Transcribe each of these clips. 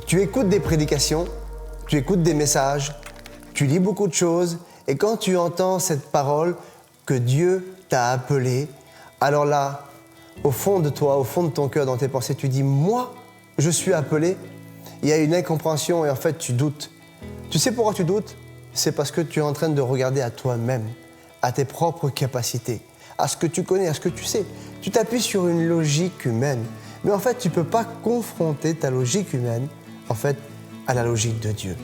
Tu écoutes des prédications, tu écoutes des messages, tu lis beaucoup de choses, et quand tu entends cette parole que Dieu t'a appelé, alors là, au fond de toi, au fond de ton cœur, dans tes pensées, tu dis « Moi, je suis appelé ». Il y a une incompréhension et en fait, tu doutes. Tu sais pourquoi tu doutes? C'est parce que tu es en train de regarder à toi-même, à tes propres capacités, à ce que tu connais, à ce que tu sais. Tu t'appuies sur une logique humaine. Mais en fait, tu ne peux pas confronter ta logique humaine, en fait, à la logique de Dieu.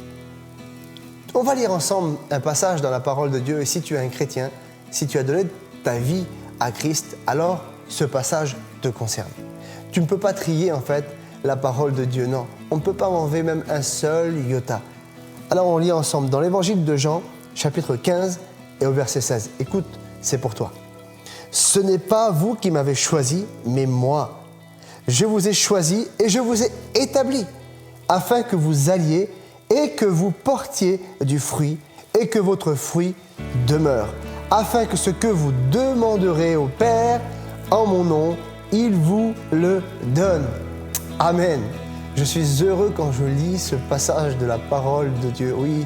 On va lire ensemble un passage dans la parole de Dieu. Et si tu es un chrétien, si tu as donné ta vie à Christ, alors ce passage te concerne. Tu ne peux pas trier, en fait, la parole de Dieu. Non, on ne peut pas enlever même un seul iota. Alors on lit ensemble dans l'évangile de Jean, chapitre 15 et au verset 16. Écoute, c'est pour toi. « Ce n'est pas vous qui m'avez choisi, mais moi. Je vous ai choisi et je vous ai établi, afin que vous alliez et que vous portiez du fruit et que votre fruit demeure, afin que ce que vous demanderez au Père en mon nom, il vous le donne. » Amen. Je suis heureux quand je lis ce passage de la parole de Dieu. Oui,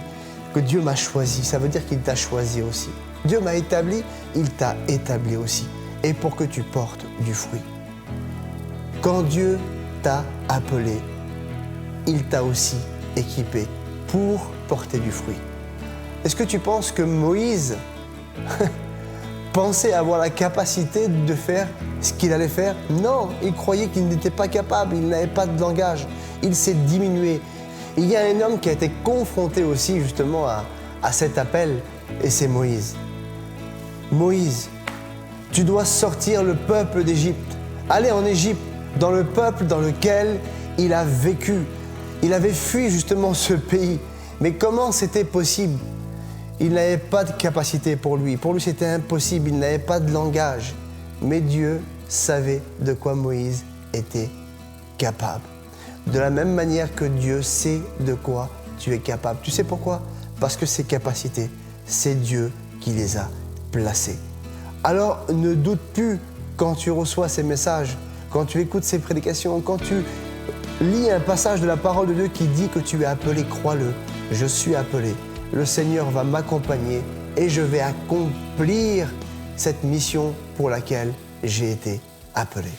que Dieu m'a choisi, ça veut dire qu'il t'a choisi aussi. Dieu m'a établi, il t'a établi aussi. Et pour que tu portes du fruit. Quand Dieu t'a appelé, il t'a aussi équipé pour porter du fruit. Est-ce que tu penses que Moïse pensait avoir la capacité de faire ce qu'il allait faire? Non, il croyait qu'il n'était pas capable, il n'avait pas de langage. Il s'est diminué. Il y a un homme qui a été confronté aussi justement à cet appel, et c'est Moïse. Moïse, tu dois sortir le peuple d'Égypte. Allez en Égypte, dans le peuple dans lequel il a vécu. Il avait fui justement ce pays. Mais comment c'était possible? Il n'avait pas de capacité pour lui. Pour lui, c'était impossible. Il n'avait pas de langage. Mais Dieu savait de quoi Moïse était capable. De la même manière que Dieu sait de quoi tu es capable. Tu sais pourquoi? Parce que ces capacités, c'est Dieu qui les a placées. Alors, ne doute plus quand tu reçois ces messages, quand tu écoutes ces prédications, quand tu lis un passage de la parole de Dieu qui dit que tu es appelé, crois-le. Je suis appelé. Le Seigneur va m'accompagner et je vais accomplir cette mission pour laquelle j'ai été appelé.